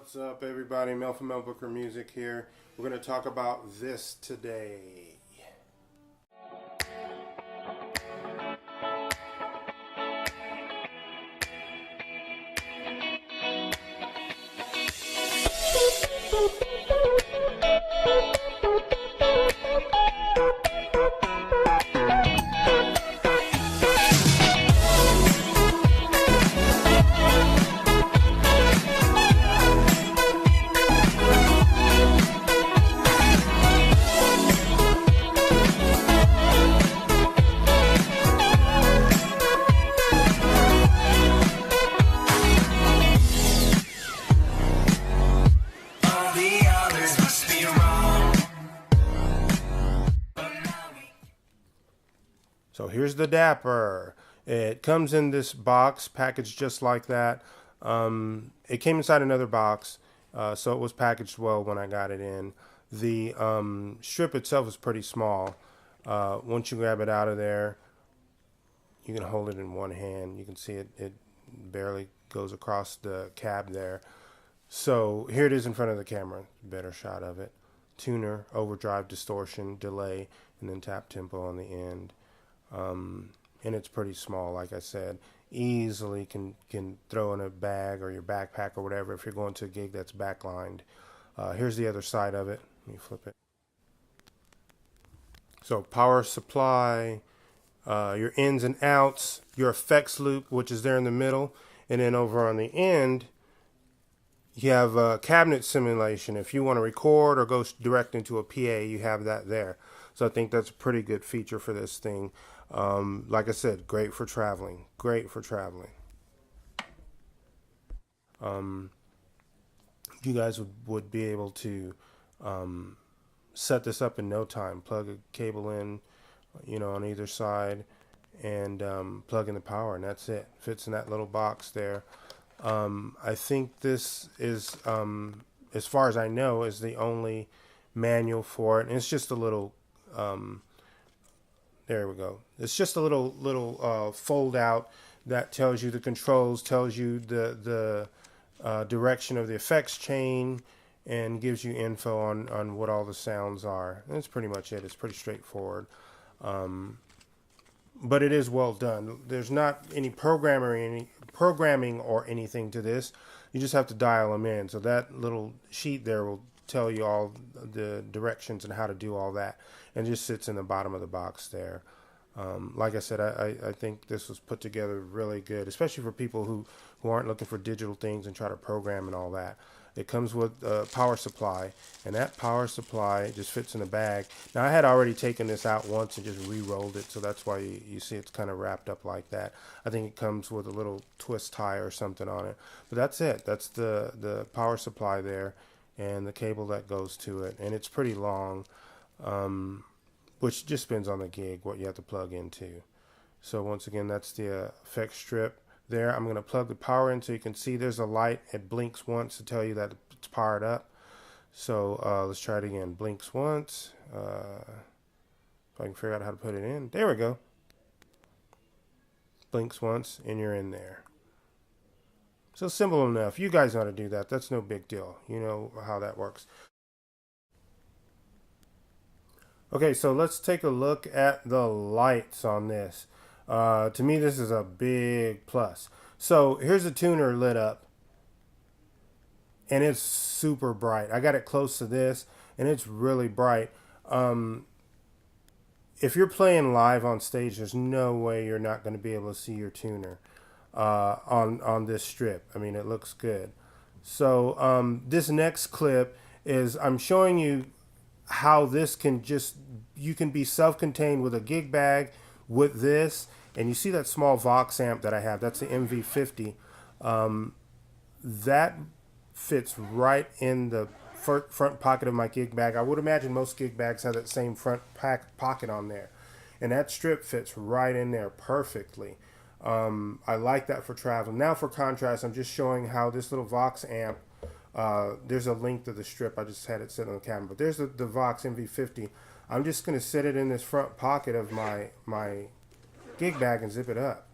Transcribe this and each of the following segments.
What's up, everybody? Mel from Mel Booker Music here. We're going to talk about this today. So here's the Dapper. It comes in this box, packaged just like that. It came inside another box, so it was packaged well when I got it in. The strip itself is pretty small. Once you grab it out of there, you can hold it in one hand. You can see it barely goes across the cab there. So here it is in front of the camera. Better shot of it. Tuner, overdrive, distortion, delay, and then tap tempo on the end. And it's pretty small, like I said. Easily can throw in a bag or your backpack or whatever if you're going to a gig that's backlined. Here's the other side of it. Let me flip it. So power supply, your ins and outs, your effects loop, which is there in the middle, and then over on the end, you have a cabinet simulation. If you want to record or go direct into a PA, you have that there. So I think that's a pretty good feature for this thing. Like I said, great for traveling. Great for traveling. You guys would be able to set this up in no time. Plug a cable in, on either side, and plug in the power, and that's it. Fits in that little box there. I think this is, as far as I know, is the only manual for it. And it's just a little, there we go. It's just a little fold out that tells you the controls, tells you the direction of the effects chain, and gives you info on what all the sounds are. And that's pretty much it. It's pretty straightforward. But it is well done. There's not any programming or anything to this. You just have to dial them in. So that little sheet there will tell you all the directions and how to do all that, and just sits in the bottom of the box there. Like I said, I think this was put together really good, especially for people who aren't looking for digital things and try to program and all that. It comes with a power supply, and that power supply just fits in the bag. Now, I had already taken this out once and just re-rolled it, so that's why you see it's kind of wrapped up like that. I think it comes with a little twist tie or something on it. But that's it. That's the power supply there and the cable that goes to it. And it's pretty long, which just depends on the gig, what you have to plug into. So once again, that's the effect strip. There, I'm going to plug the power in so you can see there's a light. It blinks once to tell you that it's powered up. So let's try it again. Blinks once. If I can figure out how to put it in. There we go. Blinks once and you're in there. So simple enough. You guys know how to do that. That's no big deal. You know how that works. Okay, so let's take a look at the lights on this. To me, this is a big plus. So here's the tuner lit up, and it's super bright. I got it close to this, and it's really bright. If you're playing live on stage, there's no way you're not going to be able to see your tuner on this strip. I mean, it looks good. So this next clip is I'm showing you how this you can be self-contained with a gig bag with this. And you see that small Vox amp that I have, that's the MV50. That fits right in the front pocket of my gig bag. I would imagine most gig bags have that same front pocket on there. And that strip fits right in there perfectly. I like that for traveling. Now for contrast, I'm just showing how this little Vox amp, there's a link to the strip. I just had it sitting on the camera. But there's the Vox MV50. I'm just going to sit it in this front pocket of my gig bag and zip it up,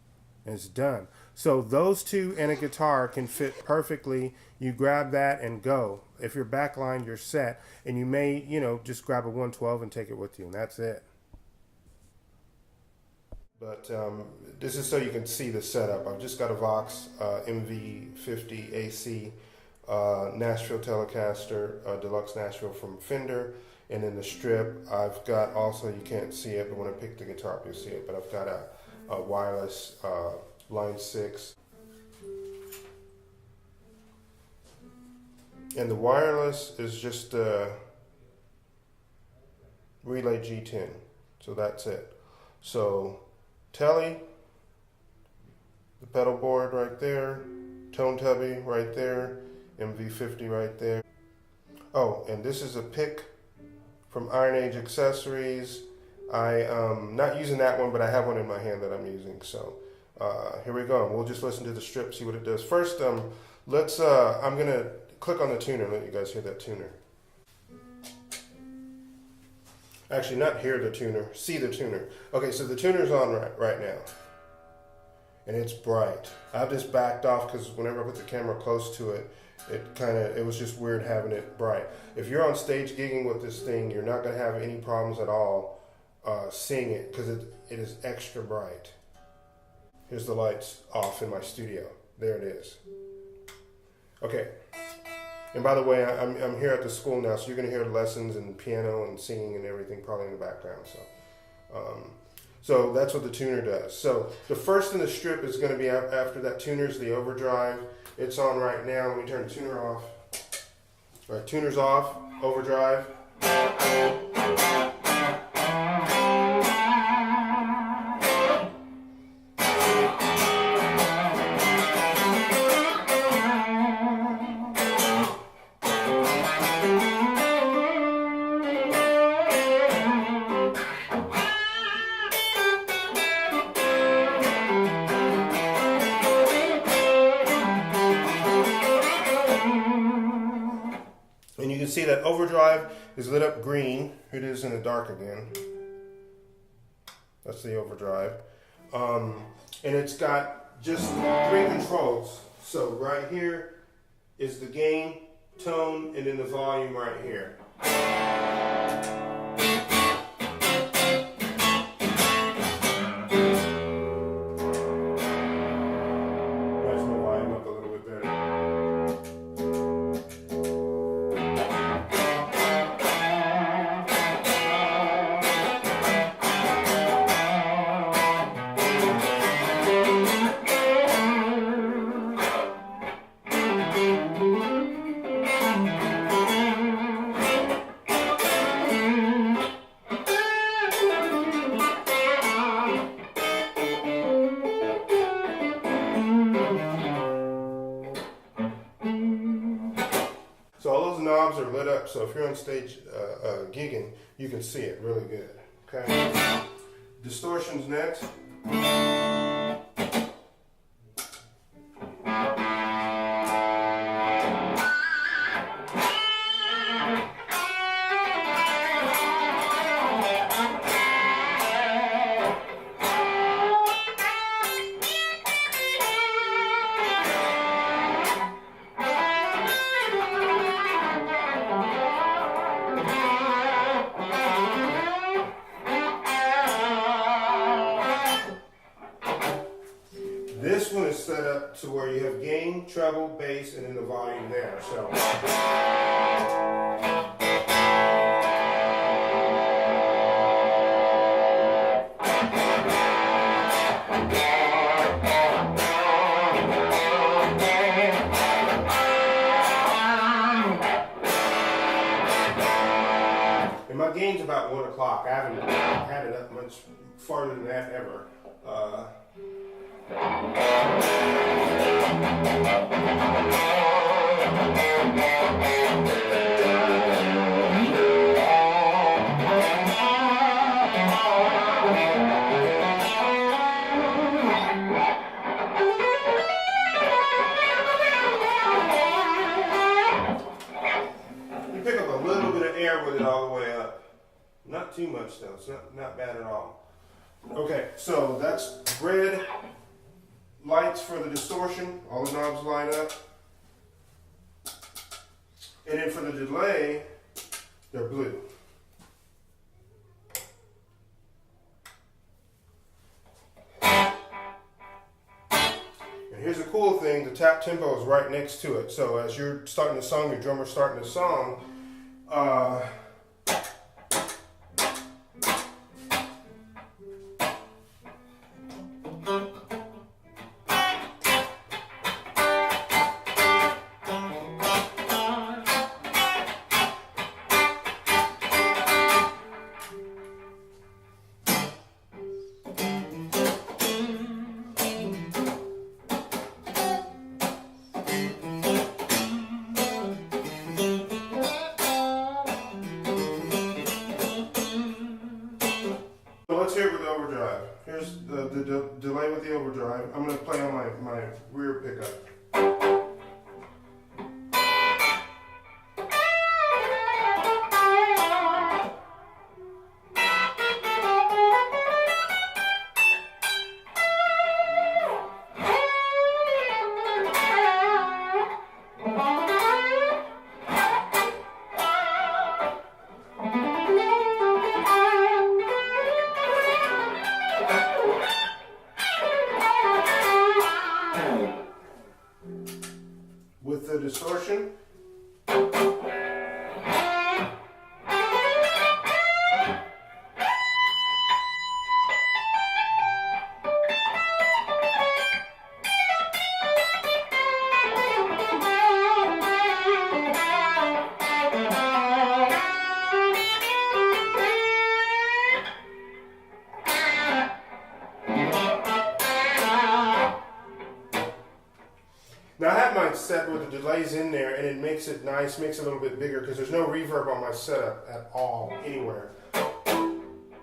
and it's done. So those two and a guitar can fit perfectly. You grab that and go. If you're backlined, you're set. And you may, just grab a 112 and take it with you, and that's it. But this is so you can see the setup. I've just got a Vox MV50 AC Nashville Telecaster, Deluxe Nashville from Fender. And then the strip, I've got also, you can't see it, but when I pick the guitar up, you'll see it. But I've got a wireless line 6. And the wireless is just a Relay G10. So that's it. So Telly, the pedal board right there, tone tubby right there, MV50 right there. Oh, and this is a pick from Iron Age Accessories. I'm not using that one, but I have one in my hand that I'm using. So here we go. We'll just listen to the strip, see what it does. First, I'm gonna click on the tuner and let you guys hear that tuner. Actually, not hear the tuner, see the tuner. Okay, so the tuner's on right now. And it's bright. I've just backed off because whenever I put the camera close to it, it was just weird having it bright. If you're on stage gigging with this thing, you're not gonna have any problems at all seeing it because it is extra bright. Here's the lights off in my studio. There it is. Okay. And by the way, I'm here at the school now, so you're going to hear lessons and piano and singing and everything probably in the background. So that's what the tuner does. So the first in the strip is going to be after that tuner is the Overdrive. It's on right now. Let me turn the tuner off. All right, tuner's off. Overdrive. And you can see that Overdrive is lit up green. Here it is in the dark again. That's the Overdrive. And it's got just 3 controls. So right here is the gain, tone, and then the volume right here. So all those knobs are lit up, so if you're on stage gigging, you can see it really good. Okay. Distortion's next. This one is set up to where you have gain, treble, bass, and then the volume there. So. And my gain's about 1 o'clock. I haven't had it up much farther than that ever. You pick up a little bit of air with it all the way up. Not too much though, it's not bad at all. Okay, so that's red, lights for the distortion, all the knobs line up. And then for the delay, they're blue. And here's a cool thing, the tap tempo is right next to it. So as you're starting the song, your drummer's starting the song, let's hear it with the overdrive. Here's the delay with the overdrive. I'm going to play on my rear pickup. With the distortion. Now I have mine set where the delay's in there, and it makes it nice, makes it a little bit bigger because there's no reverb on my setup at all, anywhere.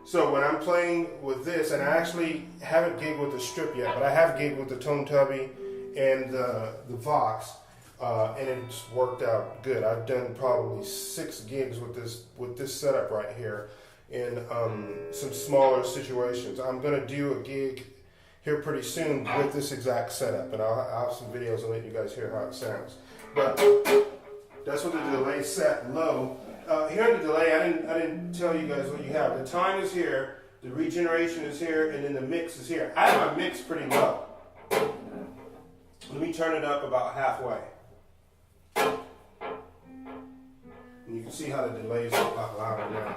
So when I'm playing with this, and I actually haven't gigged with the strip yet, but I have gigged with the tone tubby and the Vox, and it's worked out good. I've done probably 6 gigs with this setup right here in some smaller situations. I'm gonna do a gig here pretty soon with this exact setup, and I'll have some videos and let you guys hear how it sounds. But that's what the delay set low. Here in the delay, I didn't tell you guys what you have. The time is here, the regeneration is here, and then the mix is here. I have my mix pretty low. Let me turn it up about halfway. And you can see how the delay is a lot louder now.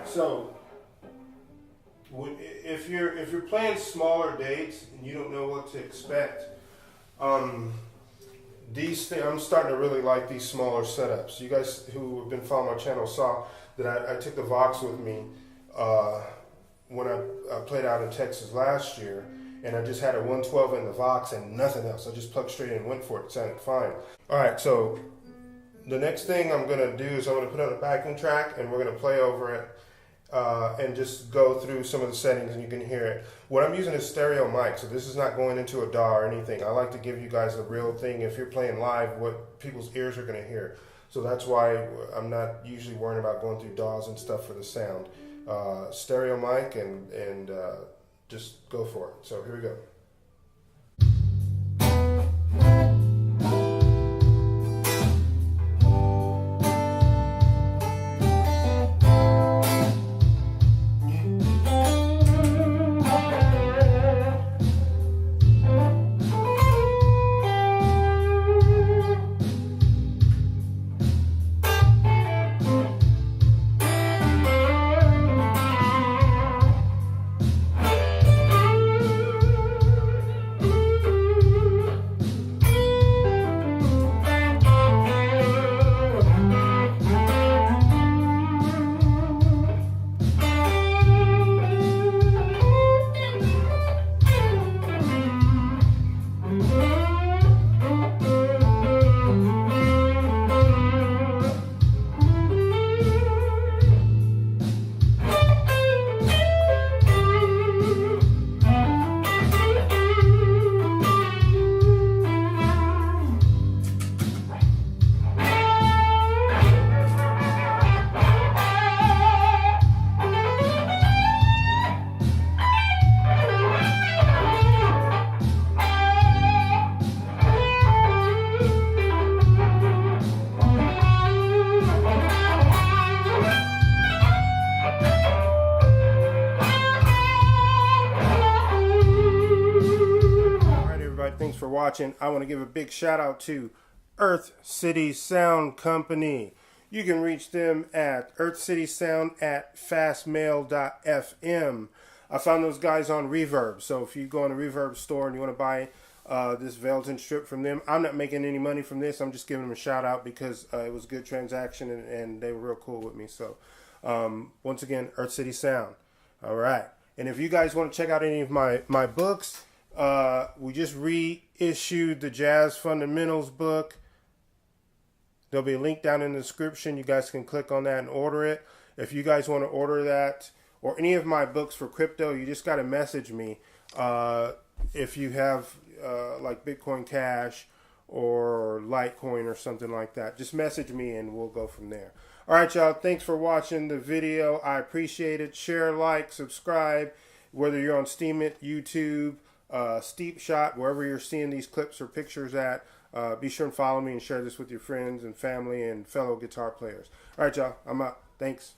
So, if you're playing smaller dates and you don't know what to expect, these things, I'm starting to really like these smaller setups. You guys who have been following my channel saw that I took the Vox with me when I played out in Texas last year, and I just had a 112 in the Vox and nothing else. I just plugged straight in and went for it. It sounded fine. All right, so the next thing I'm gonna do is I'm gonna put on a backing track and we're gonna play over it. And just go through some of the settings and you can hear it. What I'm using is stereo mic, so this is not going into a DAW or anything. I like to give you guys a real thing if you're playing live, what people's ears are going to hear. So that's why I'm not usually worrying about going through DAWs and stuff for the sound. Stereo mic and just go for it. So here we go. watching. I want to give a big shout out to Earth City Sound Company. You can reach them at earthcitysound@fastmail.fm. I found those guys on Reverb. So if you go on the Reverb store and you want to buy this Valeton strip from them, I'm not making any money from this. I'm just giving them a shout out because it was a good transaction and they were real cool with me. So once again, Earth City Sound. All right. And if you guys want to check out any of my books, we just reissued the Jazz Fundamentals book. There'll be a link down in the description. You guys can click on that and order it. If you guys want to order that or any of my books for crypto, you just got to message me. If you have like Bitcoin Cash or Litecoin or something like that, just message me and we'll go from there. All right, y'all. Thanks for watching the video. I appreciate it. Share, like, subscribe, whether you're on Steemit, YouTube, Steep Shot, wherever you're seeing these clips or pictures at. Be sure and follow me and share this with your friends and family and fellow guitar players. All right, y'all. I'm out. Thanks.